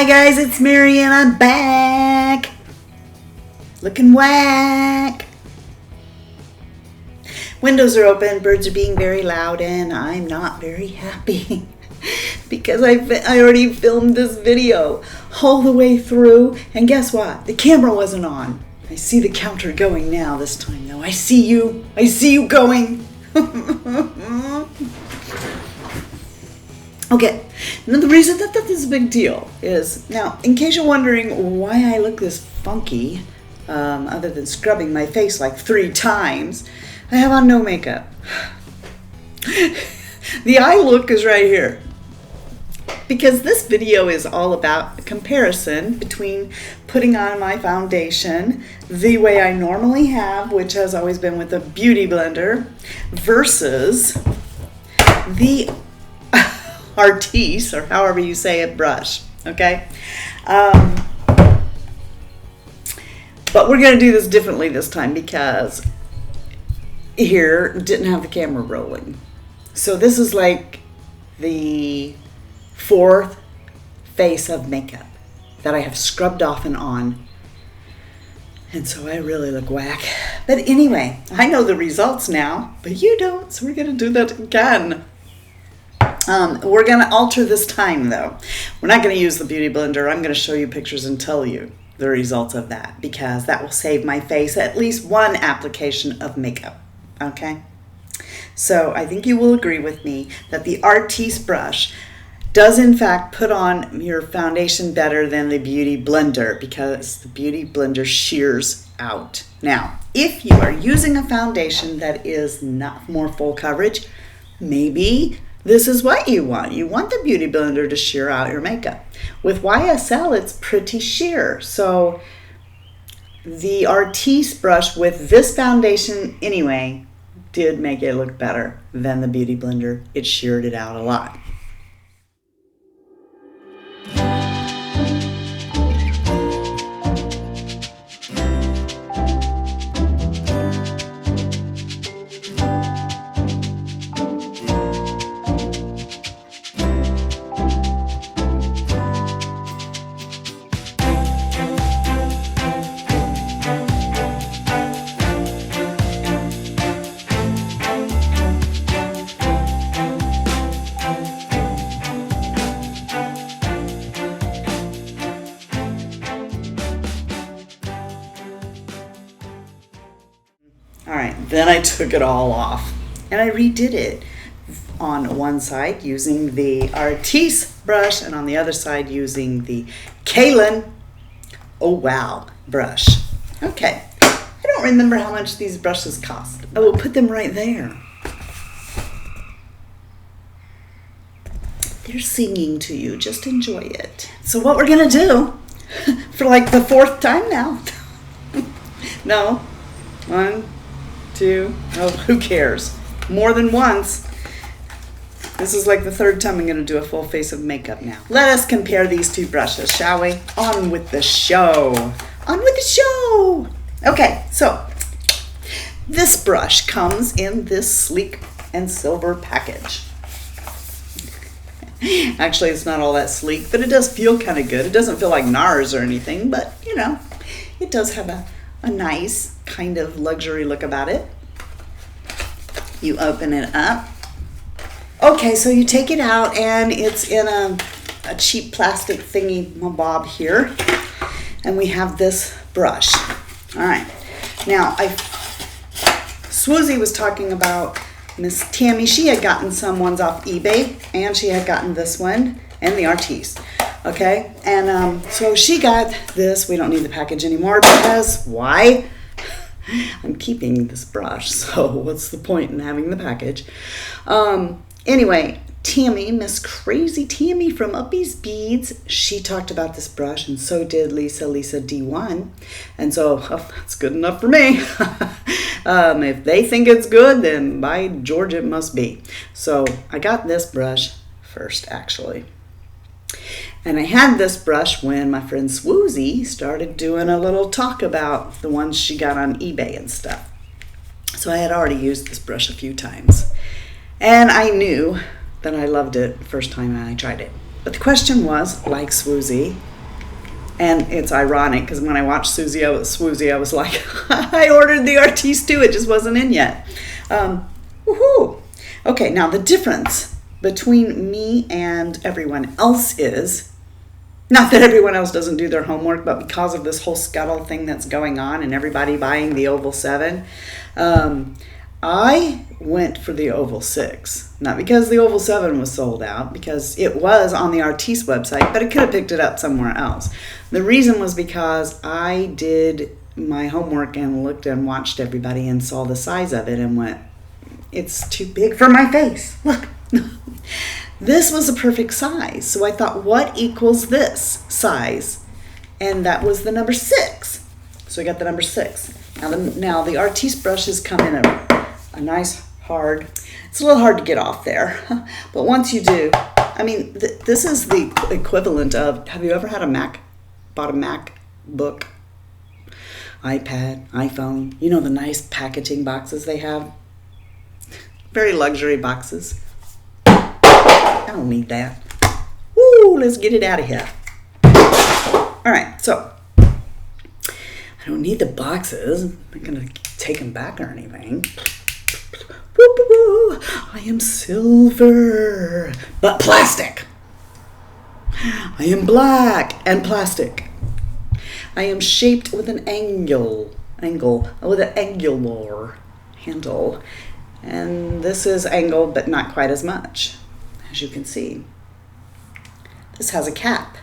Hi guys, it's Mary and I'm back. Looking whack. Windows are open, birds are being very loud, and I'm not very happy because I already filmed this video all the way through, and guess what? The camera wasn't on. I see the counter going now this time though. I see you going. Okay, now the reason that this is a big deal is, now, in case you're wondering why I look this funky, other than scrubbing my face like 3 times, I have on no makeup. The eye look is right here. Because this video is all about a comparison between putting on my foundation the way I normally have, which has always been with a beauty blender, versus the Artis, or however you say it, brush, okay? But we're gonna do this differently this time because here didn't have the camera rolling. So this is like the 4th face of makeup that I have scrubbed off and on. And so I really look whack. But anyway, I know the results now, but you don't, so we're gonna do that again. We're going to alter this time though. We're not going to use the beauty blender. I'm going to show you pictures and tell you the results of that, because that will save my face at least 1 application of makeup. Okay? So I think you will agree with me that the Artis brush does in fact put on your foundation better than the beauty blender, because the beauty blender shears out. Now, if you are using a foundation that is not more full coverage, maybe this is what you want. You want the beauty blender to shear out your makeup. With YSL, it's pretty sheer. So the Artis brush with this foundation anyway did make it look better than the beauty blender. It sheared it out a lot. Then I took it all off and I redid it on one side using the Artis brush and on the other side using the Cailyn Oh Wow brush. Okay, I don't remember how much these brushes cost. I will put them right there. They're singing to you, just enjoy it. So what we're gonna do for like the 4th time now, no, 1, 2, oh, who cares? More than once. This is like the 3rd time I'm going to do a full face of makeup now. Let us compare these 2 brushes, shall we? On with the show. On with the show. Okay, so this brush comes in this sleek and silver package. Actually, it's not all that sleek, but it does feel kind of good. It doesn't feel like NARS or anything, but you know, it does have a nice kind of luxury look about it. You open it up. Okay, so you take it out and it's in a cheap plastic thingy bob here. And we have this brush. All right. Now, Swoozie was talking about Miss Tammy. She had gotten some ones off eBay, and she had gotten this one and the Artis. Okay, and so she got this. We don't need the package anymore because why? I'm keeping this brush, so what's the point in having the package? Anyway, Tammy, Miss Crazy Tammy from Uppy's Beads, she talked about this brush, and so did Lisa D1, and so that's good enough for me. If they think it's good, then by George it must be. So I got this brush first, actually. And I had this brush when my friend Swoozie started doing a little talk about the ones she got on eBay and stuff. So I had already used this brush a few times. And I knew that I loved it the first time I tried it. But the question was, like Swoozie, And it's ironic because when I watched Swoozie, I was like, I ordered the Artis too. It just wasn't in yet. Woohoo! Okay, now the difference between me and everyone else is, not that everyone else doesn't do their homework, but because of this whole scuttle thing that's going on and everybody buying the Oval 7, I went for the Oval 6. Not because the Oval 7 was sold out, because it was on the Artis website, but I could have picked it up somewhere else. The reason was because I did my homework and looked and watched everybody and saw the size of it and went, it's too big for my face. Look. This was a perfect size. So I thought, what equals this size? And that was the number 6. So I got the number 6. Now the Artis brushes come in a nice hard, it's a little hard to get off there. But once you do, I mean, this is the equivalent of, have you ever had bought a MacBook, iPad, iPhone? You know the nice packaging boxes they have? Very luxury boxes. I don't need that. Woo, let's get it out of here. All right, so I don't need the boxes. I'm not going to take them back or anything. Woo, I am silver, but plastic. I am black and plastic. I am shaped with an with an angular handle. And this is angled, but not quite as much, as you can see. This has a cap.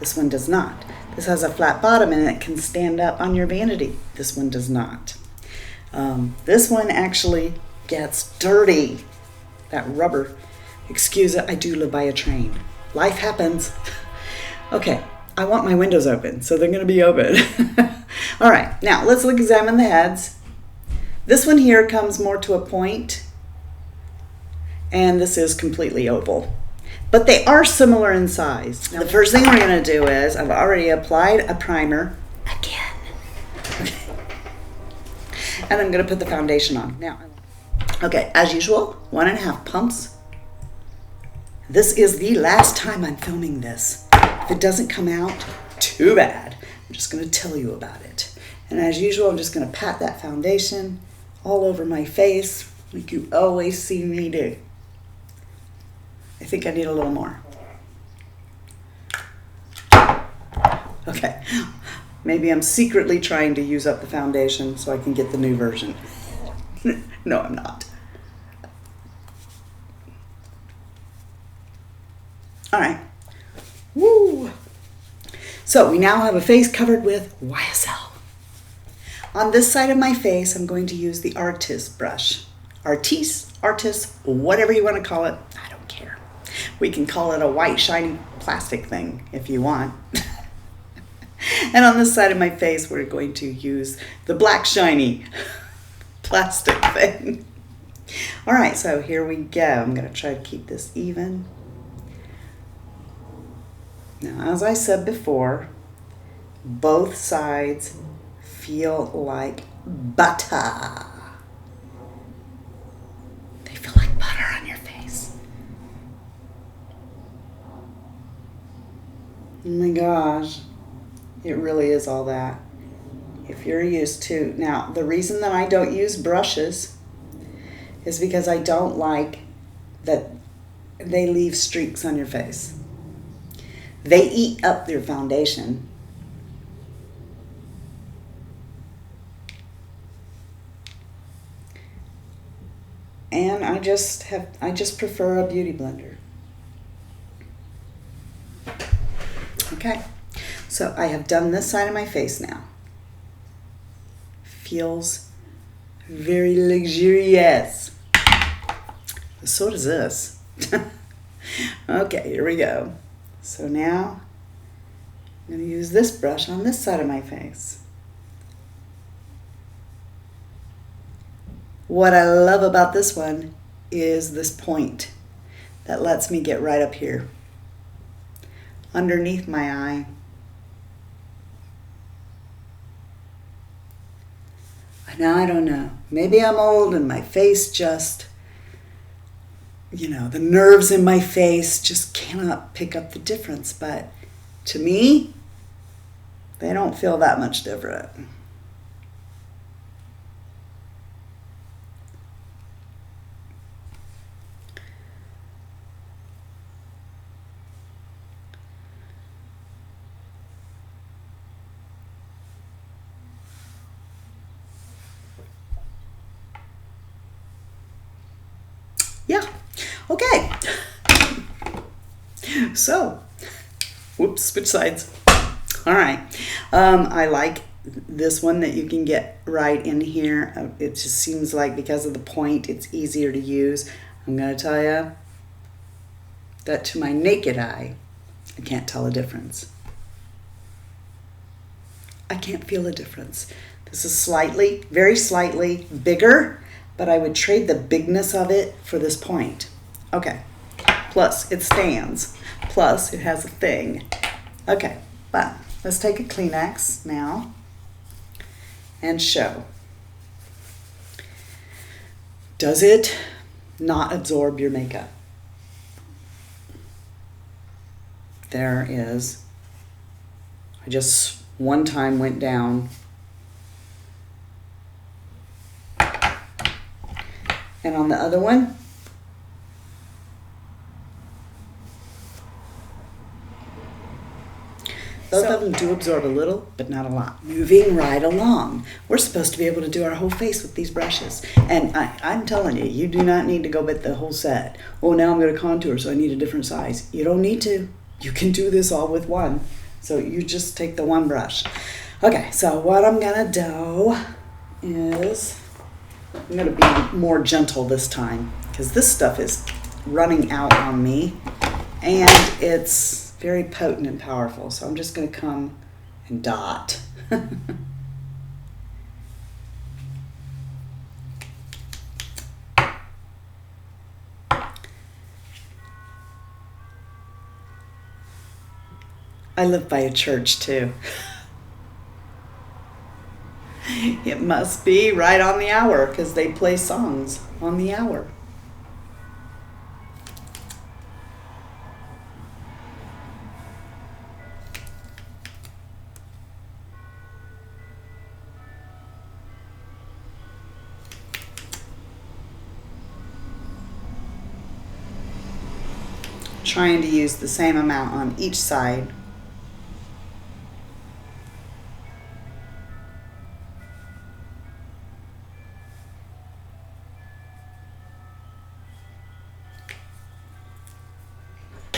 This one does not. This has a flat bottom and it can stand up on your vanity. This one does not. This one actually gets dirty. That rubber. Excuse it, I do live by a train. Life happens. Okay, I want my windows open, so they're going to be open. All right, now let's examine the heads. This one here comes more to a point, and this is completely oval. But they are similar in size. Now, the first thing we're going to do is, I've already applied a primer again. Okay. And I'm going to put the foundation on. Now, okay, as usual, 1.5 pumps. This is the last time I'm filming this. If it doesn't come out, too bad. I'm just going to tell you about it. And as usual, I'm just going to pat that foundation all over my face, like you always see me do. I think I need a little more. Okay, maybe I'm secretly trying to use up the foundation so I can get the new version. No, I'm not. All right. Woo! So we now have a face covered with YSL. On this side of my face, I'm going to use the Artis brush. Artis, whatever you want to call it. I don't care. We can call it a white, shiny plastic thing if you want. And on this side of my face, we're going to use the black, shiny plastic thing. All right, so here we go. I'm going to try to keep this even. Now, as I said before, both sides feel like butter. They feel like butter on your face. Oh my gosh, it really is all that. If you're used to, now the reason that I don't use brushes is because I don't like that they leave streaks on your face. They eat up your foundation. And I just prefer a beauty blender. Okay, so I have done this side of my face now. Feels very luxurious. So does this. Okay, here we go. So now I'm going to use this brush on this side of my face. What I love about this one is this point that lets me get right up here, underneath my eye. Now I don't know, maybe I'm old and my face just, the nerves in my face just cannot pick up the difference, but to me, They don't feel that much different. Yeah. Okay. So, whoops, switch sides. All right. I like this one that you can get right in here. It just seems like because of the point, it's easier to use. I'm going to tell you that to my naked eye, I can't tell a difference. I can't feel a difference. This is slightly, very slightly bigger, but I would trade the bigness of it for this point. Okay. Plus, it stands. Plus, it has a thing. Okay, but let's take a Kleenex now and show. Does it not absorb your makeup? There is. I just one time went down. And on the other one, both of them do absorb a little, but not a lot. Moving right along. We're supposed to be able to do our whole face with these brushes. And I'm telling you, you do not need to go with the whole set. Oh, now I'm going to contour, so I need a different size. You don't need to. You can do this all with one. So you just take the one brush. Okay, so what I'm going to do is I'm going to be more gentle this time because this stuff is running out on me and it's very potent and powerful. So I'm just going to come and dot. I live by a church too. It must be right on the hour because they play songs on the hour. Trying to use the same amount on each side.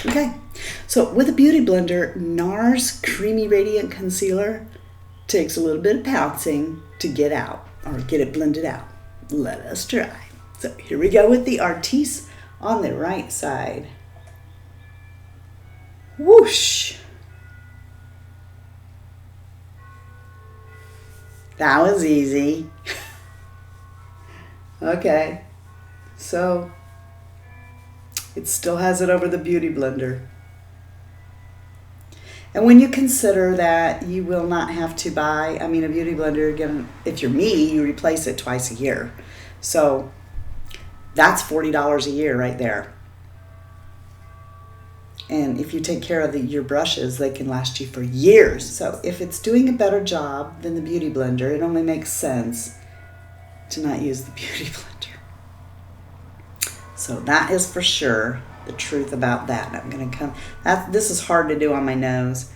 Okay, so with a beauty blender, NARS Creamy Radiant Concealer takes a little bit of pouncing to get out or get it blended out. Let us try. So here we go with the Artis on the right side. Whoosh! That was easy. Okay, so it still has it over the beauty blender. And when you consider that you will not have to buy, a beauty blender, again, if you're me, you replace it twice a year. So that's $40 a year right there. And if you take care of your brushes, they can last you for years. So if it's doing a better job than the beauty blender, it only makes sense to not use the beauty blender. So that is for sure the truth about that. I'm going to come, this is hard to do on my nose.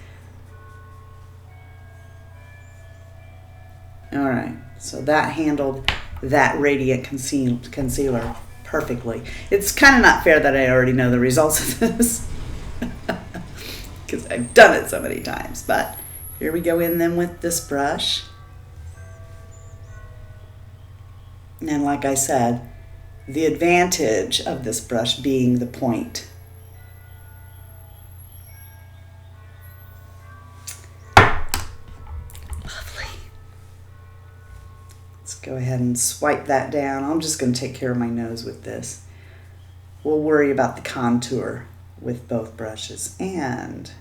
All right, so that handled that radiant concealer perfectly. It's kind of not fair that I already know the results of this because I've done it so many times. But here we go in then with this brush. And like I said, the advantage of this brush being the point. Lovely. Let's go ahead and swipe that down. I'm just going to take care of my nose with this. We'll worry about the contour with both brushes. And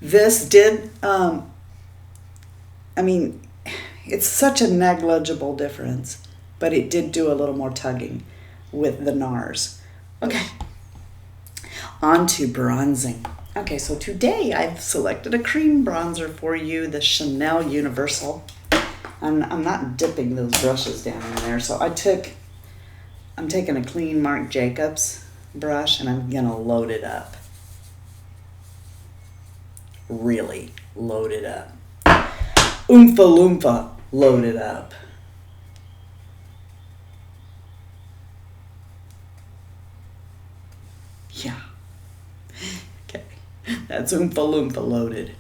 this did, it's such a negligible difference. but it did do a little more tugging with the NARS. Okay, on to bronzing. Okay, so today I've selected a cream bronzer for you, the Chanel Universal. I'm not dipping those brushes down in there, so I'm taking a clean Marc Jacobs brush and I'm gonna load it up. Really load it up. Oompa loompa, load it up. Yeah. Okay, that's Oompa loompa loaded.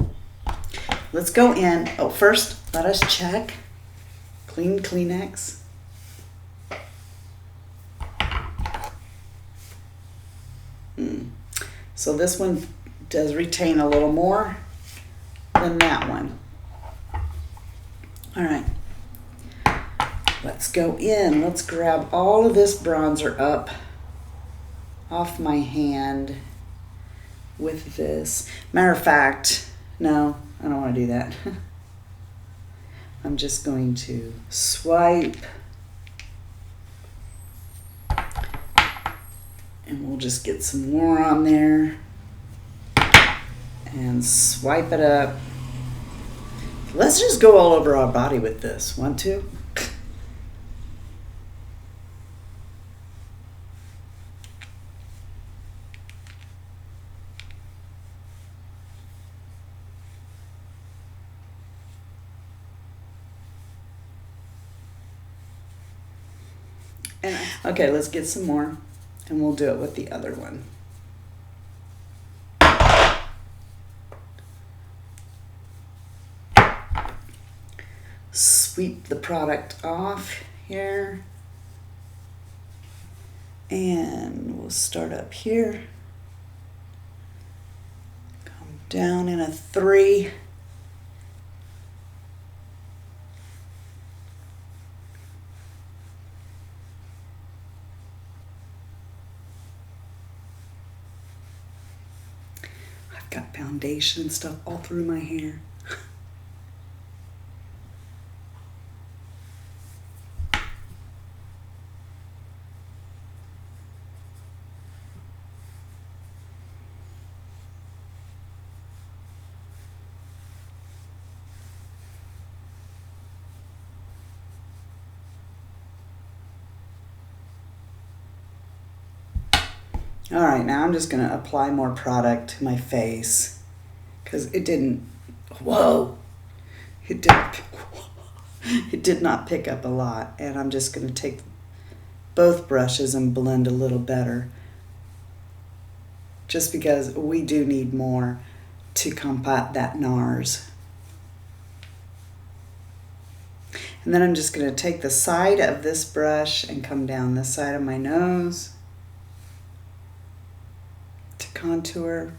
Let's go in. Oh, first, let us check. Clean Kleenex. So this one does retain a little more than that one. All right. Let's go in. Let's grab all of this bronzer up off my hand with this. Matter of fact, no, I don't want to do that. I'm just going to swipe and we'll just get some more on there and swipe it up. Let's just go all over our body with this. 1, 2. Okay, let's get some more, and we'll do it with the other one. Sweep the product off here, and we'll start up here. Come down in a 3. Got foundation and stuff all through my hair. All right, now I'm just gonna apply more product to my face because it didn't, whoa, it did not pick up a lot. And I'm just gonna take both brushes and blend a little better just because we do need more to combat that NARS. And then I'm just gonna take the side of this brush and come down this side of my nose to contour.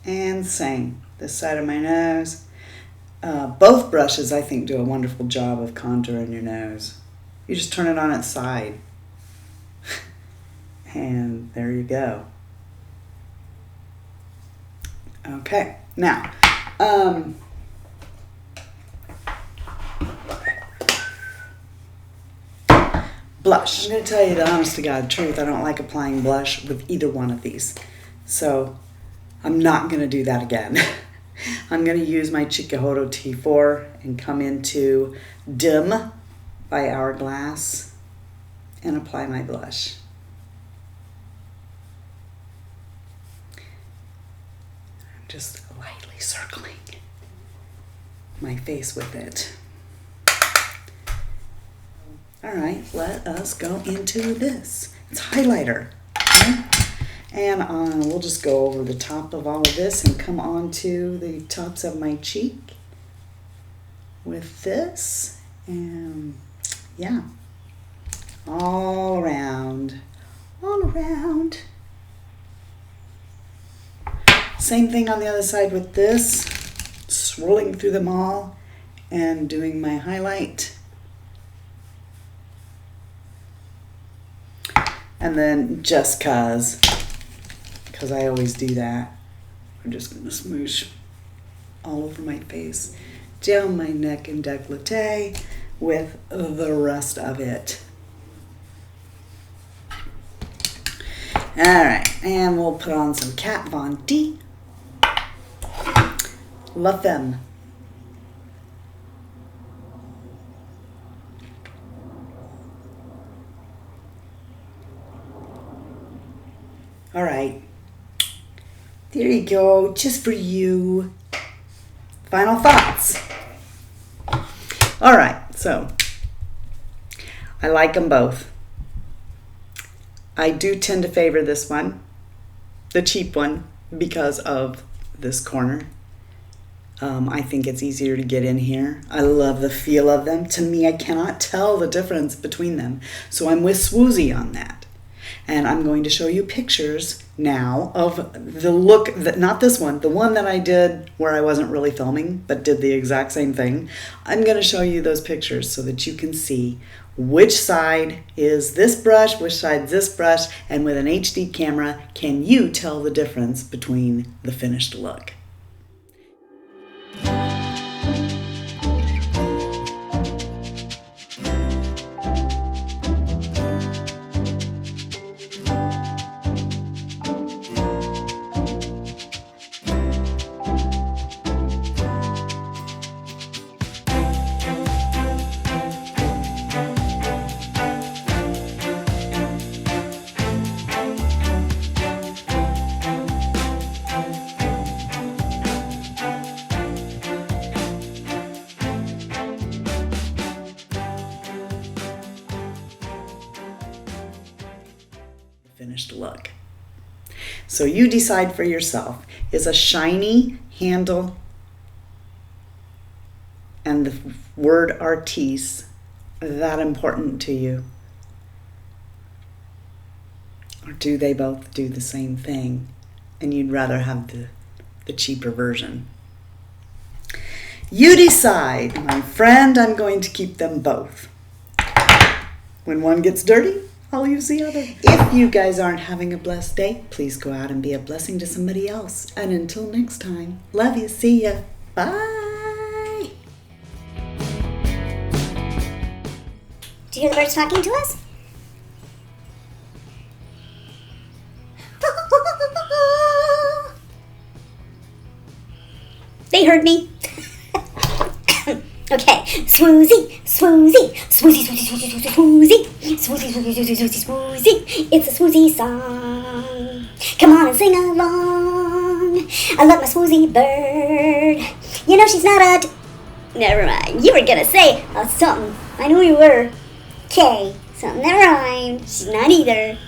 And same, this side of my nose. Both brushes, I think, do a wonderful job of contouring your nose. You just turn it on its side. And there you go. Okay, now, blush. I'm going to tell you the honest to God truth. I don't like applying blush with either one of these. So I'm not going to do that again. I'm going to use my Chikuhodo T4 and come into Dim by Hourglass and apply my blush. I'm just lightly circling my face with it. All right, let us go into this. It's highlighter. Okay? And we'll just go over the top of all of this and come on to the tops of my cheek with this. And yeah, all around, all around. Same thing on the other side with this, swirling through them all and doing my highlight. And then just because I always do that, I'm just going to smoosh all over my face, down my neck and décolleté with the rest of it. All right, and we'll put on some Kat Von D. La Femme. All right, there you go, just for you. Final thoughts. All right, so I like them both. I do tend to favor this one, the cheap one, because of this corner. I think it's easier to get in here. I love the feel of them. To me, I cannot tell the difference between them. So I'm with Swoozy on that. And I'm going to show you pictures now of the look, that, not this one, the one that I did where I wasn't really filming, but did the exact same thing. I'm going to show you those pictures so that you can see which side is this brush, which side's this brush, and with an HD camera, can you tell the difference between the finished look? Finished look. So you decide for yourself, is a shiny handle and the word Artis that important to you? Or do they both do the same thing and you'd rather have the cheaper version? You decide, my friend. I'm going to keep them both. When one gets dirty, I'll use the other. If you guys aren't having a blessed day, please go out and be a blessing to somebody else. And until next time, love you, see ya, bye. Do you hear the birds talking to us? They heard me. Okay, swoozy, swoozy, swoozy, swoozy, swoozy, swoozy, swoozy, swoozy, swoozy, swoozy, swoozy. It's a swoozy song. Come on and sing along. I love my swoozy bird. You know she's not a... Never mind. You were gonna say something. I knew you were. Okay, something that rhymed. She's not either.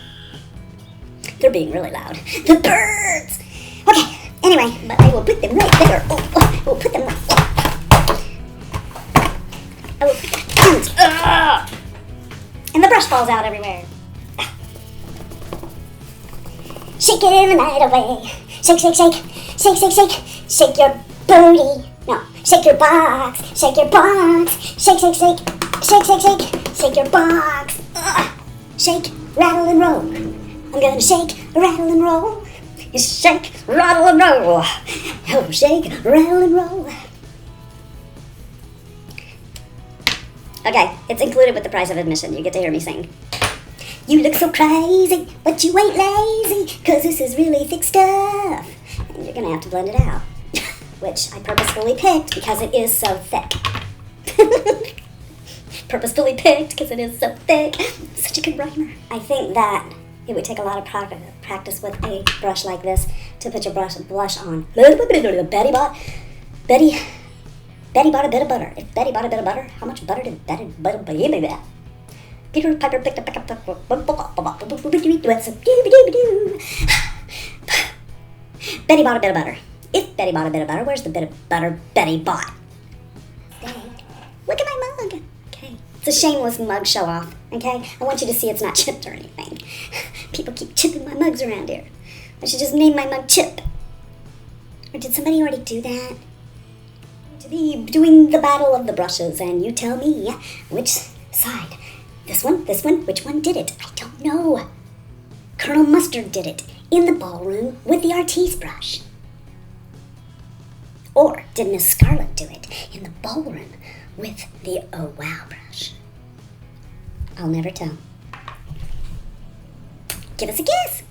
They're being really loud. The birds. Okay. Anyway, but I will put them right there. I will put them right there. I will put them. And the brush falls out everywhere. Shake it in the night away. Shake, shake, shake. Shake, shake, shake. Shake your booty. No, shake your box. Shake your box. Shake, shake, shake. Shake, shake, shake. Shake your box. Shake, rattle, and roll. I'm gonna shake, rattle, and roll. You shake, rattle, and roll. Oh, shake, rattle, and roll. Okay, it's included with the price of admission. You get to hear me sing. You look so crazy, but you ain't lazy, 'cause this is really thick stuff. And you're gonna have to blend it out. Which I purposefully picked because it is so thick. Purposefully picked because it is so thick. Such a good rhymer. I think that it would take a lot of practice with a brush like this to put your blush on. Betty bought a bit of butter. If Betty bought a bit of butter, how much butter did Betty buy? Peter Piper picked up Betty bought a bit of butter. If Betty bought a bit of butter, where's the bit of butter Betty bought? Look at my mug. Okay. It's a shameless mug show off. Okay? I want you to see it's not chipped or anything. People keep chipping my mugs around here. I should just name my mug Chip. Or did somebody already do that? To be doing the battle of the brushes, and you tell me which side. This one, which one did it? I don't know. Colonel Mustard did it in the ballroom with the Artis brush? Or did Miss Scarlet do it in the ballroom with the Oh Wow brush? I'll never tell. Give us a kiss!